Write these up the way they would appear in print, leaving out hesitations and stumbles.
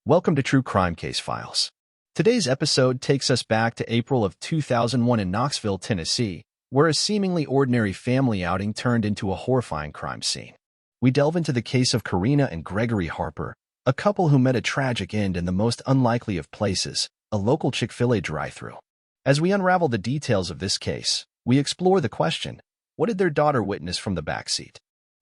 Welcome to True Crime Case Files. Today's episode takes us back to April of 2001 in Knoxville, Tennessee, where a seemingly ordinary family outing turned into a horrifying crime scene. We delve into the case of Karina and Gregory Harper, a couple who met a tragic end in the most unlikely of places, a local Chick-fil-A drive-thru. As we unravel the details of this case, we explore the question, what did their daughter witness from the backseat?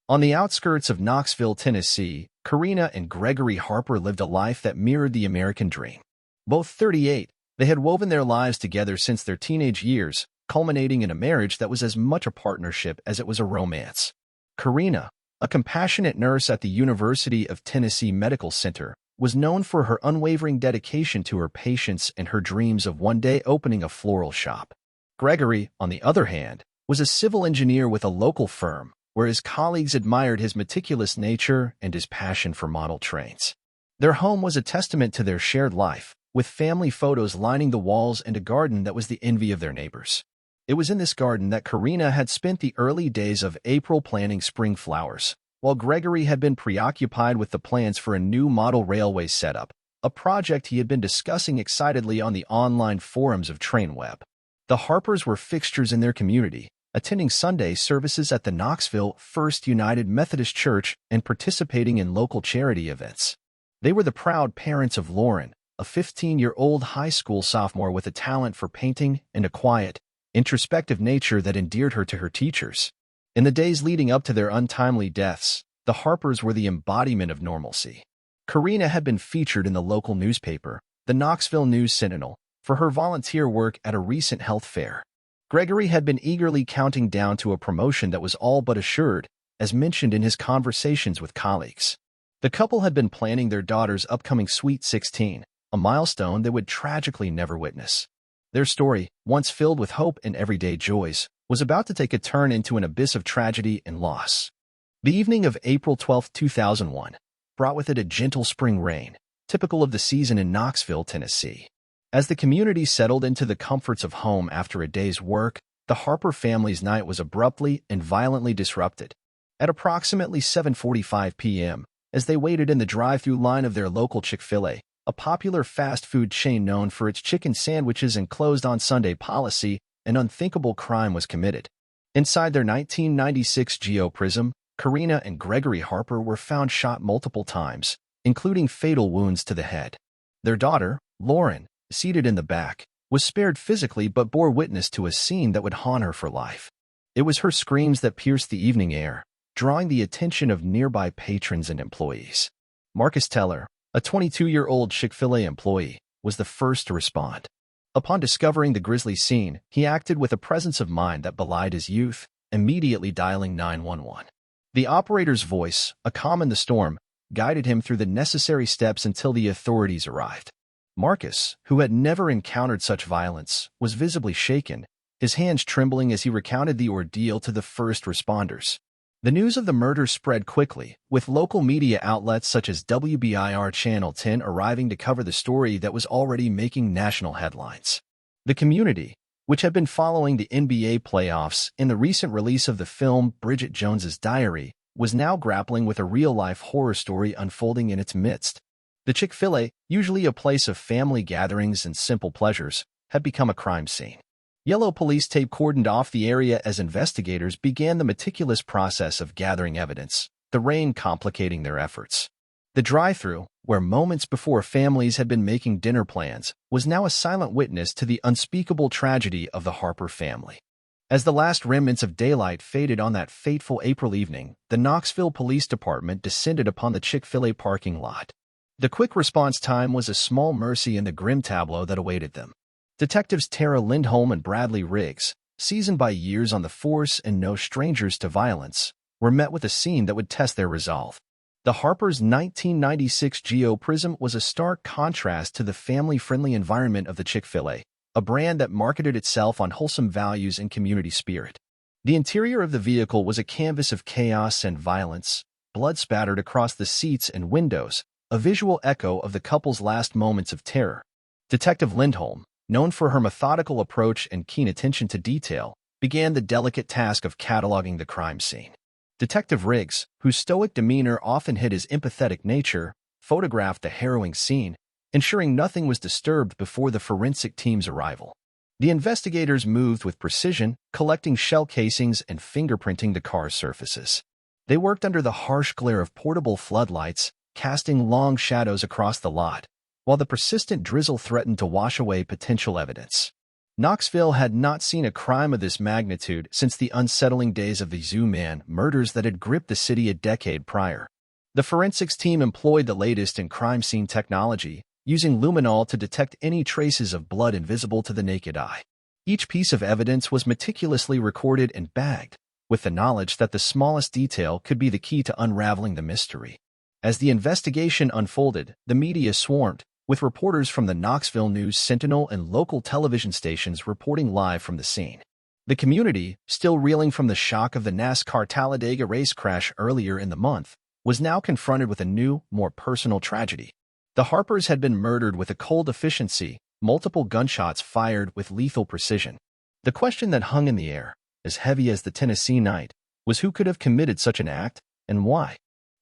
On the outskirts of Knoxville, Tennessee, Karina and Gregory Harper lived a life that mirrored the American dream. Both 38, they had woven their lives together since their teenage years, culminating in a marriage that was as much a partnership as it was a romance. Karina, a compassionate nurse at the University of Tennessee Medical Center, was known for her unwavering dedication to her patients and her dreams of one day opening a floral shop. Gregory, on the other hand, was a civil engineer with a local firm, where his colleagues admired his meticulous nature and his passion for model trains. Their home was a testament to their shared life, with family photos lining the walls and a garden that was the envy of their neighbors. It was in this garden that Karina had spent the early days of April planting spring flowers, while Gregory had been preoccupied with the plans for a new model railway setup, a project he had been discussing excitedly on the online forums of TrainWeb. The Harpers were fixtures in their community, attending Sunday services at the Knoxville First United Methodist Church and participating in local charity events. They were the proud parents of Lauren, a 15-year-old high school sophomore with a talent for painting and a quiet, introspective nature that endeared her to her teachers. In the days leading up to their untimely deaths, the Harpers were the embodiment of normalcy. Karina had been featured in the local newspaper, the Knoxville News-Sentinel, for her volunteer work at a recent health fair. Gregory had been eagerly counting down to a promotion that was all but assured, as mentioned in his conversations with colleagues. The couple had been planning their daughter's upcoming Sweet 16, a milestone they would tragically never witness. Their story, once filled with hope and everyday joys, was about to take a turn into an abyss of tragedy and loss. The evening of April 12, 2001, brought with it a gentle spring rain, typical of the season in Knoxville, Tennessee. As the community settled into the comforts of home after a day's work, the Harper family's night was abruptly and violently disrupted. At approximately 7:45 p.m., as they waited in the drive-thru line of their local Chick-fil-A, a popular fast food chain known for its chicken sandwiches and closed-on-Sunday policy, an unthinkable crime was committed. Inside their 1996 Geo Prism, Karina and Gregory Harper were found shot multiple times, including fatal wounds to the head. Their daughter, Lauren, seated in the back, was spared physically but bore witness to a scene that would haunt her for life. It was her screams that pierced the evening air, drawing the attention of nearby patrons and employees. Marcus Teller, a 22-year-old Chick-fil-A employee, was the first to respond. Upon discovering the grisly scene, he acted with a presence of mind that belied his youth, immediately dialing 911. The operator's voice, a calm in the storm, guided him through the necessary steps until the authorities arrived. Marcus, who had never encountered such violence, was visibly shaken, his hands trembling as he recounted the ordeal to the first responders. The news of the murder spread quickly, with local media outlets such as WBIR Channel 10 arriving to cover the story that was already making national headlines. The community, which had been following the NBA playoffs and the recent release of the film Bridget Jones's Diary, was now grappling with a real-life horror story unfolding in its midst. The Chick-fil-A, usually a place of family gatherings and simple pleasures, had become a crime scene. Yellow police tape cordoned off the area as investigators began the meticulous process of gathering evidence, the rain complicating their efforts. The drive-thru, where moments before families had been making dinner plans, was now a silent witness to the unspeakable tragedy of the Harper family. As the last remnants of daylight faded on that fateful April evening, the Knoxville Police Department descended upon the Chick-fil-A parking lot. The quick response time was a small mercy in the grim tableau that awaited them. Detectives Tara Lindholm and Bradley Riggs, seasoned by years on the force and no strangers to violence, were met with a scene that would test their resolve. The Harpers' 1996 Geo Prism was a stark contrast to the family-friendly environment of the Chick-fil-A, a brand that marketed itself on wholesome values and community spirit. The interior of the vehicle was a canvas of chaos and violence, blood spattered across the seats and windows, a visual echo of the couple's last moments of terror. Detective Lindholm, known for her methodical approach and keen attention to detail, began the delicate task of cataloging the crime scene. Detective Riggs, whose stoic demeanor often hid his empathetic nature, photographed the harrowing scene, ensuring nothing was disturbed before the forensic team's arrival. The investigators moved with precision, collecting shell casings and fingerprinting the car's surfaces. They worked under the harsh glare of portable floodlights, casting long shadows across the lot, while the persistent drizzle threatened to wash away potential evidence. Knoxville had not seen a crime of this magnitude since the unsettling days of the Zoo Man murders that had gripped the city a decade prior. The forensics team employed the latest in crime scene technology, using luminol to detect any traces of blood invisible to the naked eye. Each piece of evidence was meticulously recorded and bagged, with the knowledge that the smallest detail could be the key to unraveling the mystery. As the investigation unfolded, the media swarmed, with reporters from the Knoxville News Sentinel and local television stations reporting live from the scene. The community, still reeling from the shock of the NASCAR Talladega race crash earlier in the month, was now confronted with a new, more personal tragedy. The Harpers had been murdered with a cold efficiency, multiple gunshots fired with lethal precision. The question that hung in the air, as heavy as the Tennessee night, was who could have committed such an act, and why?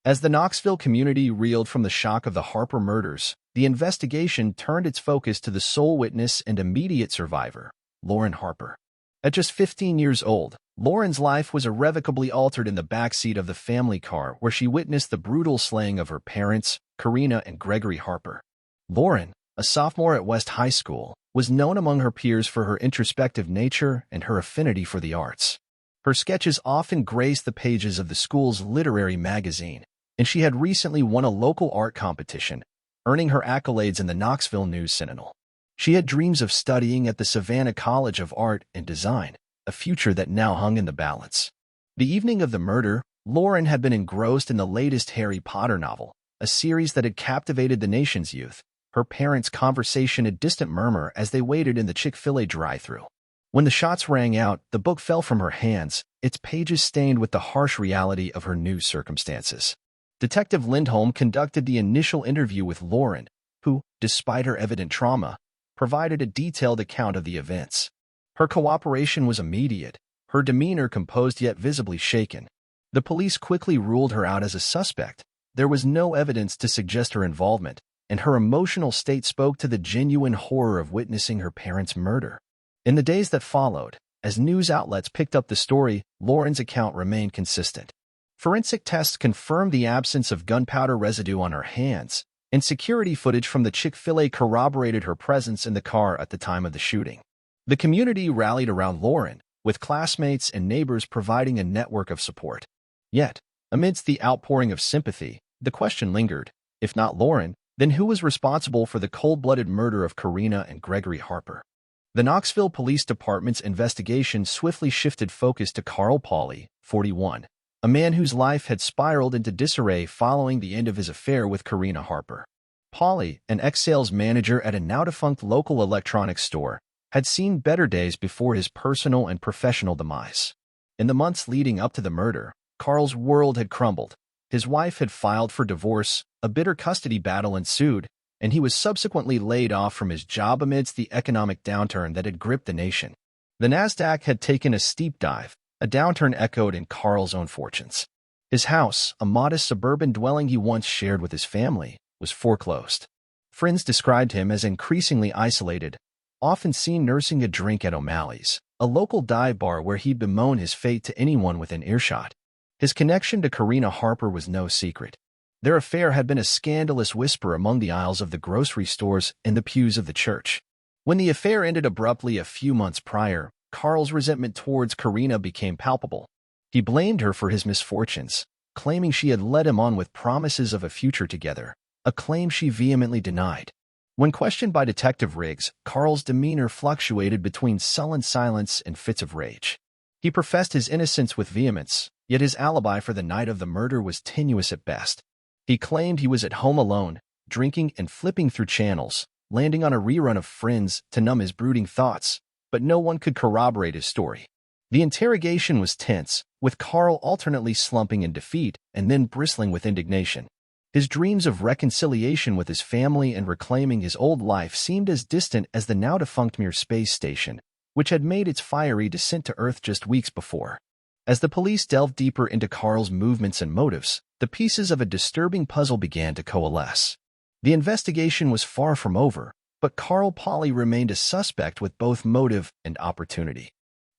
As the Knoxville community reeled from the shock of the Harper murders, the investigation turned its focus to the sole witness and immediate survivor, Lauren Harper. At just 15 years old, Lauren's life was irrevocably altered in the backseat of the family car where she witnessed the brutal slaying of her parents, Karina and Gregory Harper. Lauren, a sophomore at West High School, was known among her peers for her introspective nature and her affinity for the arts. Her sketches often graced the pages of the school's literary magazine, and she had recently won a local art competition, earning her accolades in the Knoxville News Sentinel. She had dreams of studying at the Savannah College of Art and Design, a future that now hung in the balance. The evening of the murder, Lauren had been engrossed in the latest Harry Potter novel, a series that had captivated the nation's youth, her parents' conversation a distant murmur as they waited in the Chick-fil-A drive-thru. When the shots rang out, the book fell from her hands, its pages stained with the harsh reality of her new circumstances. Detective Lindholm conducted the initial interview with Lauren, who, despite her evident trauma, provided a detailed account of the events. Her cooperation was immediate, her demeanor composed yet visibly shaken. The police quickly ruled her out as a suspect. There was no evidence to suggest her involvement, and her emotional state spoke to the genuine horror of witnessing her parents' murder. In the days that followed, as news outlets picked up the story, Lauren's account remained consistent. Forensic tests confirmed the absence of gunpowder residue on her hands, and security footage from the Chick-fil-A corroborated her presence in the car at the time of the shooting. The community rallied around Lauren, with classmates and neighbors providing a network of support. Yet, amidst the outpouring of sympathy, the question lingered: if not Lauren, then who was responsible for the cold-blooded murder of Karina and Gregory Harper? The Knoxville Police Department's investigation swiftly shifted focus to Carl Pauley, 41, a man whose life had spiraled into disarray following the end of his affair with Karina Harper. Pauley, an ex-sales manager at a now-defunct local electronics store, had seen better days before his personal and professional demise. In the months leading up to the murder, Carl's world had crumbled. His wife had filed for divorce, a bitter custody battle ensued, and he was subsequently laid off from his job amidst the economic downturn that had gripped the nation. The Nasdaq had taken a steep dive, a downturn echoed in Carl's own fortunes. His house, a modest suburban dwelling he once shared with his family, was foreclosed. Friends described him as increasingly isolated, often seen nursing a drink at O'Malley's, a local dive bar where he'd bemoan his fate to anyone within earshot. His connection to Karina Harper was no secret. Their affair had been a scandalous whisper among the aisles of the grocery stores and the pews of the church. When the affair ended abruptly a few months prior, Carl's resentment towards Karina became palpable. He blamed her for his misfortunes, claiming she had led him on with promises of a future together, a claim she vehemently denied. When questioned by Detective Riggs, Carl's demeanor fluctuated between sullen silence and fits of rage. He professed his innocence with vehemence, yet his alibi for the night of the murder was tenuous at best. He claimed he was at home alone, drinking and flipping through channels, landing on a rerun of Friends to numb his brooding thoughts, but no one could corroborate his story. The interrogation was tense, with Carl alternately slumping in defeat and then bristling with indignation. His dreams of reconciliation with his family and reclaiming his old life seemed as distant as the now-defunct Mir space station, which had made its fiery descent to Earth just weeks before. As the police delved deeper into Carl's movements and motives, the pieces of a disturbing puzzle began to coalesce. The investigation was far from over, but Carl Pauly remained a suspect with both motive and opportunity.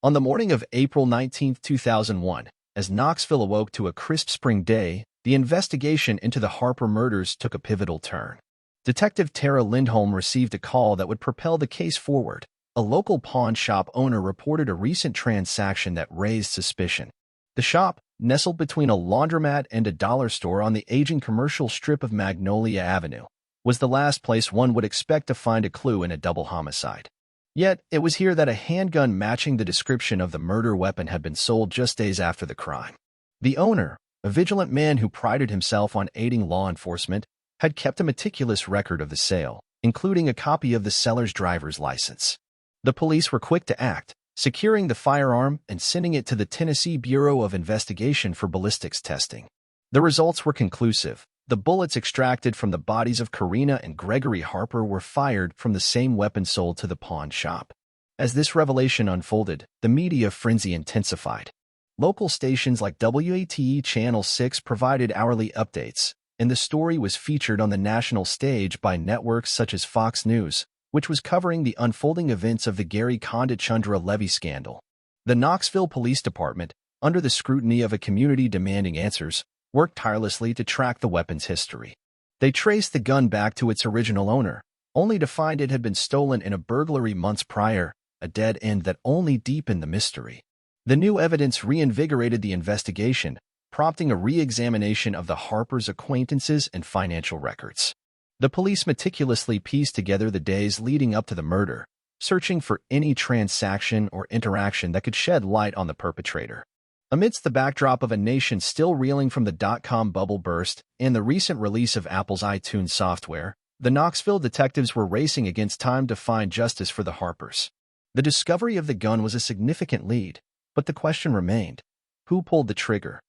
On the morning of April 19, 2001, as Knoxville awoke to a crisp spring day, the investigation into the Harper murders took a pivotal turn. Detective Tara Lindholm received a call that would propel the case forward. A local pawn shop owner reported a recent transaction that raised suspicion. The shop, nestled between a laundromat and a dollar store on the aging commercial strip of Magnolia Avenue, was the last place one would expect to find a clue in a double homicide. Yet, it was here that a handgun matching the description of the murder weapon had been sold just days after the crime. The owner, a vigilant man who prided himself on aiding law enforcement, had kept a meticulous record of the sale, including a copy of the seller's driver's license. The police were quick to act, securing the firearm and sending it to the Tennessee Bureau of Investigation for ballistics testing. The results were conclusive. The bullets extracted from the bodies of Karina and Gregory Harper were fired from the same weapon sold to the pawn shop. As this revelation unfolded, the media frenzy intensified. Local stations like WATE Channel 6 provided hourly updates, and the story was featured on the national stage by networks such as Fox News, which was covering the unfolding events of the Gary Kondachundra Levy scandal. The Knoxville Police Department, under the scrutiny of a community demanding answers, worked tirelessly to track the weapon's history. They traced the gun back to its original owner, only to find it had been stolen in a burglary months prior, a dead end that only deepened the mystery. The new evidence reinvigorated the investigation, prompting a re-examination of the Harpers' acquaintances and financial records. The police meticulously pieced together the days leading up to the murder, searching for any transaction or interaction that could shed light on the perpetrator. Amidst the backdrop of a nation still reeling from the dot-com bubble burst and the recent release of Apple's iTunes software, the Knoxville detectives were racing against time to find justice for the Harpers. The discovery of the gun was a significant lead, but the question remained: who pulled the trigger?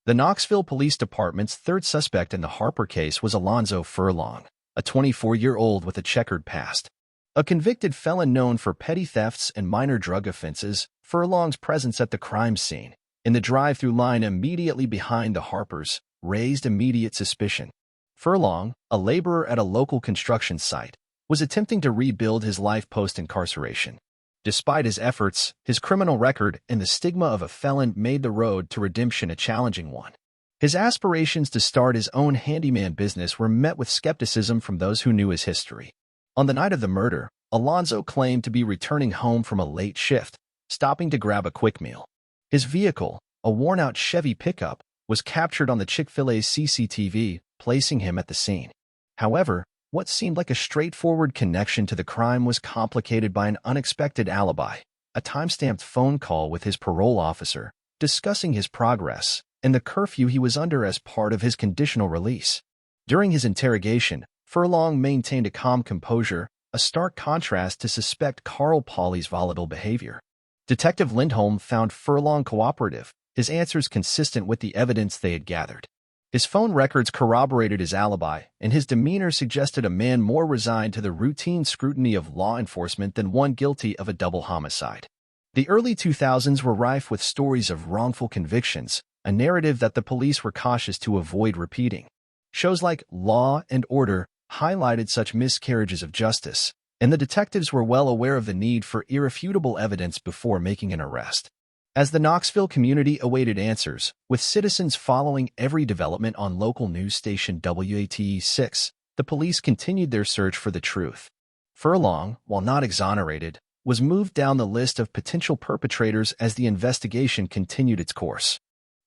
The Knoxville Police Department's third suspect in the Harper case was Alonzo Furlong, a 24-year-old with a checkered past. A convicted felon known for petty thefts and minor drug offenses, Furlong's presence at the crime scene, in the drive-through line immediately behind the Harpers, raised immediate suspicion. Furlong, a laborer at a local construction site, was attempting to rebuild his life post-incarceration. Despite his efforts, his criminal record and the stigma of a felon made the road to redemption a challenging one. His aspirations to start his own handyman business were met with skepticism from those who knew his history. On the night of the murder, Alonzo claimed to be returning home from a late shift, stopping to grab a quick meal. His vehicle, a worn-out Chevy pickup, was captured on the Chick-fil-A's CCTV, placing him at the scene. However, what seemed like a straightforward connection to the crime was complicated by an unexpected alibi, a time-stamped phone call with his parole officer, discussing his progress, and the curfew he was under as part of his conditional release. During his interrogation, Furlong maintained a calm composure, a stark contrast to suspect Carl Pauly's volatile behavior. Detective Lindholm found Furlong cooperative, his answers consistent with the evidence they had gathered. His phone records corroborated his alibi, and his demeanor suggested a man more resigned to the routine scrutiny of law enforcement than one guilty of a double homicide. The early 2000s were rife with stories of wrongful convictions, a narrative that the police were cautious to avoid repeating. Shows like Law and Order highlighted such miscarriages of justice, and the detectives were well aware of the need for irrefutable evidence before making an arrest. As the Knoxville community awaited answers, with citizens following every development on local news station WATE-6, the police continued their search for the truth. Furlong, while not exonerated, was moved down the list of potential perpetrators as the investigation continued its course.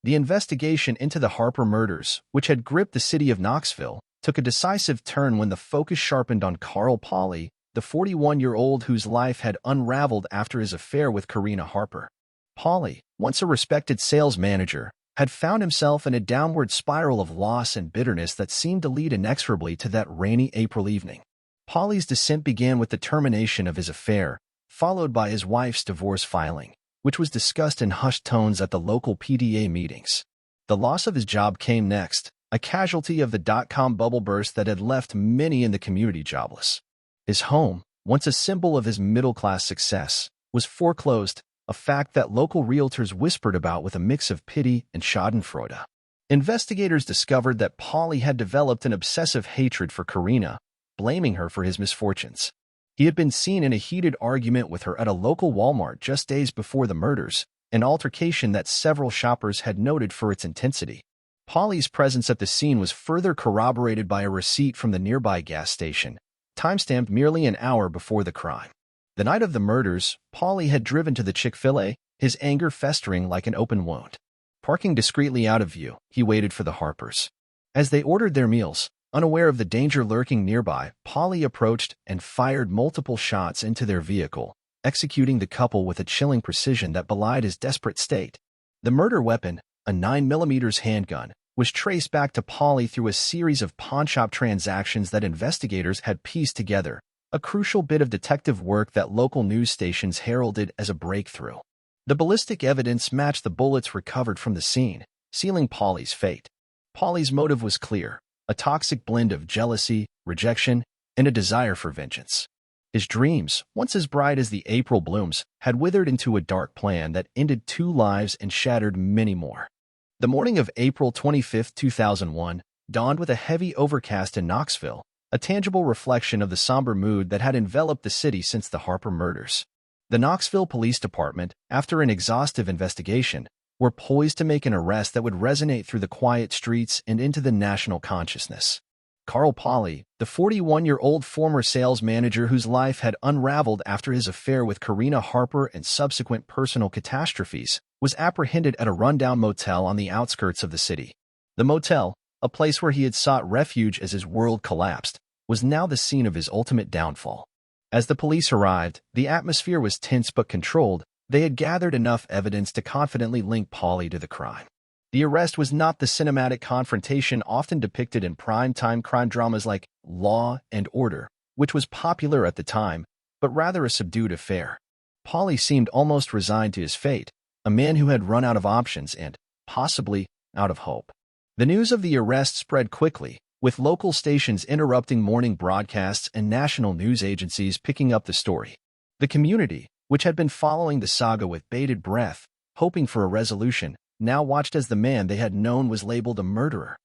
The investigation into the Harper murders, which had gripped the city of Knoxville, took a decisive turn when the focus sharpened on Carl Pauly, the 41-year-old whose life had unraveled after his affair with Karina Harper. Pauly, once a respected sales manager, had found himself in a downward spiral of loss and bitterness that seemed to lead inexorably to that rainy April evening. Pauly's descent began with the termination of his affair, followed by his wife's divorce filing, which was discussed in hushed tones at the local PTA meetings. The loss of his job came next, a casualty of the dot-com bubble burst that had left many in the community jobless. His home, once a symbol of his middle-class success, was foreclosed, a fact that local realtors whispered about with a mix of pity and schadenfreude. Investigators discovered that Pauly had developed an obsessive hatred for Karina, blaming her for his misfortunes. He had been seen in a heated argument with her at a local Walmart just days before the murders, an altercation that several shoppers had noted for its intensity. Pauly's presence at the scene was further corroborated by a receipt from the nearby gas station, timestamped merely an hour before the crime. The night of the murders, Pauly had driven to the Chick-fil-A, his anger festering like an open wound. Parking discreetly out of view, he waited for the Harpers. As they ordered their meals, unaware of the danger lurking nearby, Pauly approached and fired multiple shots into their vehicle, executing the couple with a chilling precision that belied his desperate state. The murder weapon, a 9mm handgun, was traced back to Pauly through a series of pawnshop transactions that investigators had pieced together, a crucial bit of detective work that local news stations heralded as a breakthrough. The ballistic evidence matched the bullets recovered from the scene, sealing Pauly's fate. Pauly's motive was clear, a toxic blend of jealousy, rejection, and a desire for vengeance. His dreams, once as bright as the April blooms, had withered into a dark plan that ended 2 lives and shattered many more. The morning of April 25, 2001, dawned with a heavy overcast in Knoxville, a tangible reflection of the somber mood that had enveloped the city since the Harper murders. The Knoxville Police Department, after an exhaustive investigation, were poised to make an arrest that would resonate through the quiet streets and into the national consciousness. Carl Pauly, the 41-year-old former sales manager whose life had unraveled after his affair with Karina Harper and subsequent personal catastrophes, was apprehended at a rundown motel on the outskirts of the city. The motel, a place where he had sought refuge as his world collapsed, was now the scene of his ultimate downfall. As the police arrived, the atmosphere was tense but controlled. They had gathered enough evidence to confidently link Pauly to the crime. The arrest was not the cinematic confrontation often depicted in prime-time crime dramas like Law and Order, which was popular at the time, but rather a subdued affair. Pauly seemed almost resigned to his fate, a man who had run out of options and, possibly, out of hope. The news of the arrest spread quickly, with local stations interrupting morning broadcasts and national news agencies picking up the story. The community, which had been following the saga with bated breath, hoping for a resolution, now watched as the man they had known was labeled a murderer.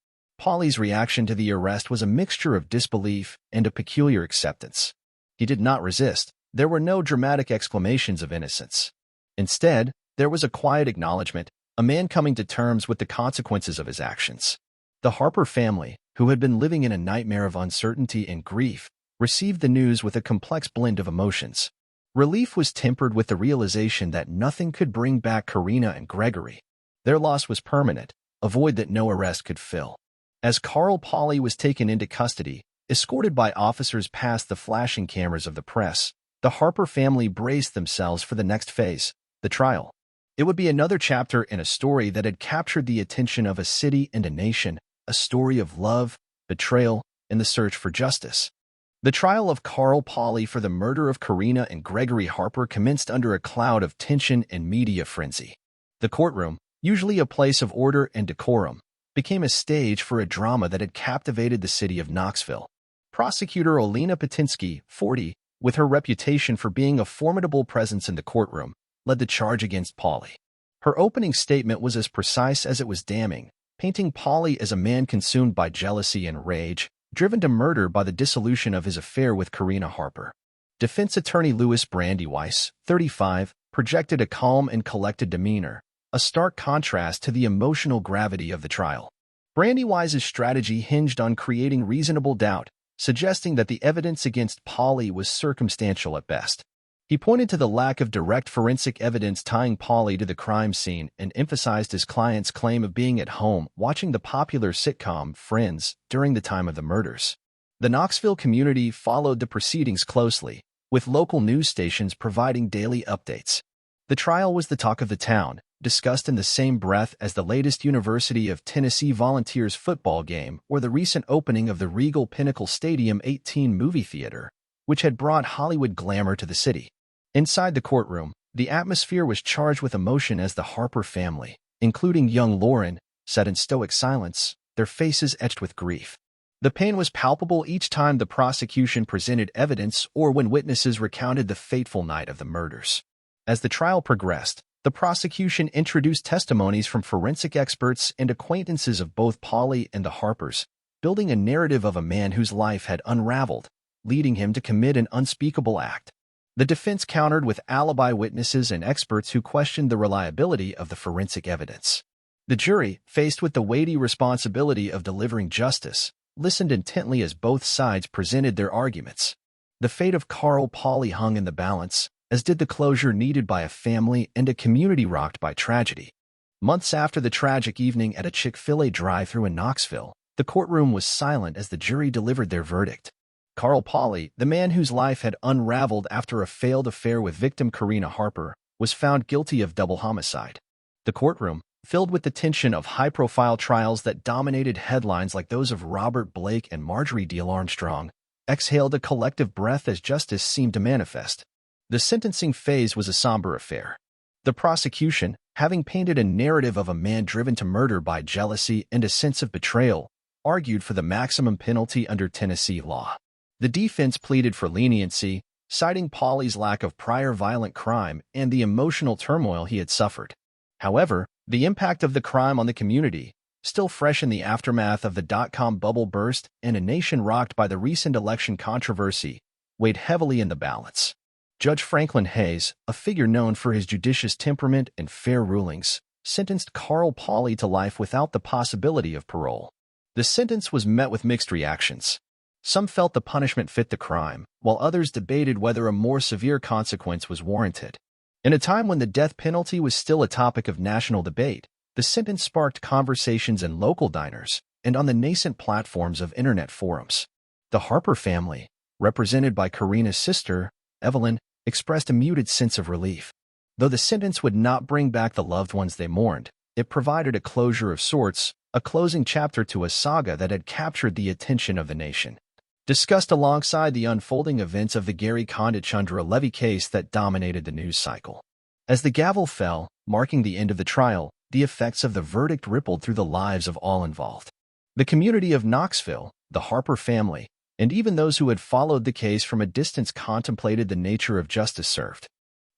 Pauly's reaction to the arrest was a mixture of disbelief and a peculiar acceptance. He did not resist. There were no dramatic exclamations of innocence. Instead, there was a quiet acknowledgement, a man coming to terms with the consequences of his actions. The Harper family, who had been living in a nightmare of uncertainty and grief, received the news with a complex blend of emotions. Relief was tempered with the realization that nothing could bring back Karina and Gregory. Their loss was permanent, a void that no arrest could fill. As Carl Pauly was taken into custody, escorted by officers past the flashing cameras of the press, the Harper family braced themselves for the next phase, the trial. It would be another chapter in a story that had captured the attention of a city and a nation, a story of love, betrayal, and the search for justice. The trial of Carl Pauly for the murder of Karina and Gregory Harper commenced under a cloud of tension and media frenzy. The courtroom, usually a place of order and decorum, became a stage for a drama that had captivated the city of Knoxville. Prosecutor Olena Patinsky, 40, with her reputation for being a formidable presence in the courtroom, led the charge against Pauly. Her opening statement was as precise as it was damning, painting Pauly as a man consumed by jealousy and rage, driven to murder by the dissolution of his affair with Karina Harper. Defense attorney Louis Brandyweiss, 35, projected a calm and collected demeanor, a stark contrast to the emotional gravity of the trial. Brandyweiss's strategy hinged on creating reasonable doubt, suggesting that the evidence against Pauly was circumstantial at best. He pointed to the lack of direct forensic evidence tying Pauly to the crime scene and emphasized his client's claim of being at home watching the popular sitcom Friends during the time of the murders. The Knoxville community followed the proceedings closely, with local news stations providing daily updates. The trial was the talk of the town, discussed in the same breath as the latest University of Tennessee Volunteers football game or the recent opening of the Regal Pinnacle Stadium 18 movie theater, which had brought Hollywood glamour to the city. Inside the courtroom, the atmosphere was charged with emotion as the Harper family, including young Lauren, sat in stoic silence, their faces etched with grief. The pain was palpable each time the prosecution presented evidence or when witnesses recounted the fateful night of the murders. As the trial progressed, the prosecution introduced testimonies from forensic experts and acquaintances of both Pauley and the Harpers, building a narrative of a man whose life had unraveled, leading him to commit an unspeakable act. The defense countered with alibi witnesses and experts who questioned the reliability of the forensic evidence. The jury, faced with the weighty responsibility of delivering justice, listened intently as both sides presented their arguments. The fate of Carl Pauley hung in the balance, as did the closure needed by a family and a community rocked by tragedy. Months after the tragic evening at a Chick-fil-A drive-thru in Knoxville, the courtroom was silent as the jury delivered their verdict. Carl Pauley, the man whose life had unraveled after a failed affair with victim Karina Harper, was found guilty of double homicide. The courtroom, filled with the tension of high-profile trials that dominated headlines like those of Robert Blake and Marjorie Diehl Armstrong, exhaled a collective breath as justice seemed to manifest. The sentencing phase was a somber affair. The prosecution, having painted a narrative of a man driven to murder by jealousy and a sense of betrayal, argued for the maximum penalty under Tennessee law. The defense pleaded for leniency, citing Pauley's lack of prior violent crime and the emotional turmoil he had suffered. However, the impact of the crime on the community, still fresh in the aftermath of the dot-com bubble burst and a nation rocked by the recent election controversy, weighed heavily in the balance. Judge Franklin Hayes, a figure known for his judicious temperament and fair rulings, sentenced Carl Pauley to life without the possibility of parole. The sentence was met with mixed reactions. Some felt the punishment fit the crime, while others debated whether a more severe consequence was warranted. In a time when the death penalty was still a topic of national debate, the sentence sparked conversations in local diners and on the nascent platforms of internet forums. The Harper family, represented by Karina's sister, Evelyn, expressed a muted sense of relief. Though the sentence would not bring back the loved ones they mourned, it provided a closure of sorts, a closing chapter to a saga that had captured the attention of the nation. Discussed alongside the unfolding events of the Gary Condit Chandra Levy case that dominated the news cycle. As the gavel fell, marking the end of the trial, the effects of the verdict rippled through the lives of all involved. The community of Knoxville, the Harper family, and even those who had followed the case from a distance contemplated the nature of justice served.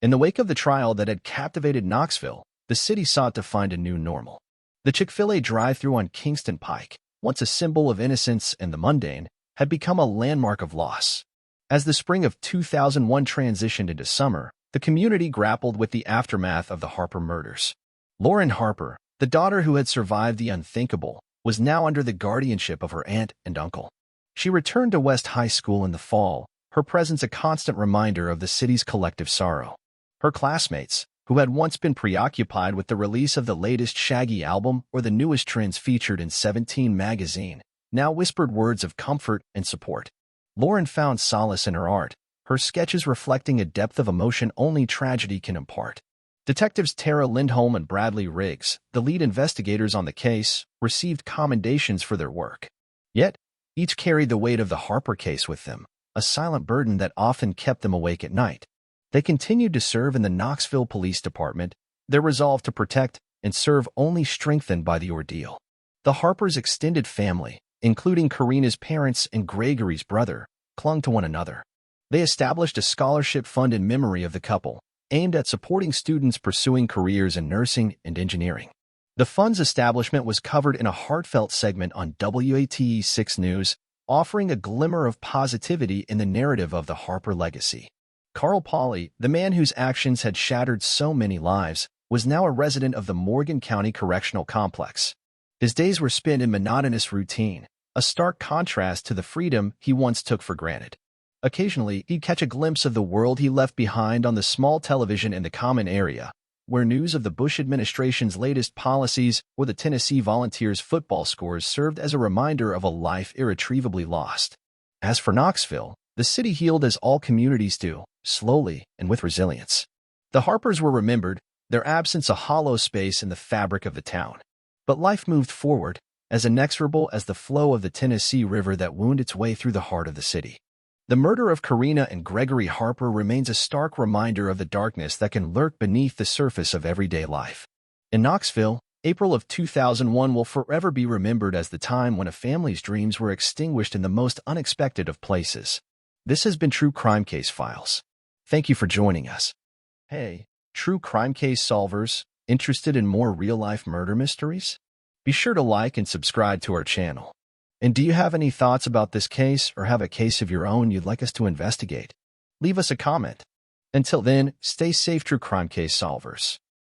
In the wake of the trial that had captivated Knoxville, the city sought to find a new normal. The Chick-fil-A drive-thru on Kingston Pike, once a symbol of innocence and the mundane, had become a landmark of loss. As the spring of 2001 transitioned into summer, the community grappled with the aftermath of the Harper murders. Lauren Harper, the daughter who had survived the unthinkable, was now under the guardianship of her aunt and uncle. She returned to West High School in the fall, her presence a constant reminder of the city's collective sorrow. Her classmates, who had once been preoccupied with the release of the latest Shaggy album or the newest trends featured in 17 magazine, now whispered words of comfort and support. Lauren found solace in her art, her sketches reflecting a depth of emotion only tragedy can impart. Detectives Tara Lindholm and Bradley Riggs, the lead investigators on the case, received commendations for their work. Yet, each carried the weight of the Harper case with them, a silent burden that often kept them awake at night. They continued to serve in the Knoxville Police Department, their resolve to protect and serve only strengthened by the ordeal. The Harpers' extended family, including Karina's parents and Gregory's brother, clung to one another. They established a scholarship fund in memory of the couple, aimed at supporting students pursuing careers in nursing and engineering. The fund's establishment was covered in a heartfelt segment on WATE 6 News, offering a glimmer of positivity in the narrative of the Harper legacy. Carl Pauley, the man whose actions had shattered so many lives, was now a resident of the Morgan County Correctional Complex. His days were spent in monotonous routine, a stark contrast to the freedom he once took for granted. Occasionally, he'd catch a glimpse of the world he left behind on the small television in the common area, where news of the Bush administration's latest policies or the Tennessee Volunteers' football scores served as a reminder of a life irretrievably lost. As for Knoxville, the city healed as all communities do, slowly and with resilience. The Harpers were remembered, their absence a hollow space in the fabric of the town. But life moved forward, as inexorable as the flow of the Tennessee River that wound its way through the heart of the city. The murder of Karina and Gregory Harper remains a stark reminder of the darkness that can lurk beneath the surface of everyday life. In Knoxville, April of 2001 will forever be remembered as the time when a family's dreams were extinguished in the most unexpected of places. This has been True Crime Case Files. Thank you for joining us. Hey, true crime case solvers interested in more real-life murder mysteries? Be sure to like and subscribe to our channel. And do you have any thoughts about this case or have a case of your own you'd like us to investigate? Leave us a comment. Until then, stay safe, true crime case solvers.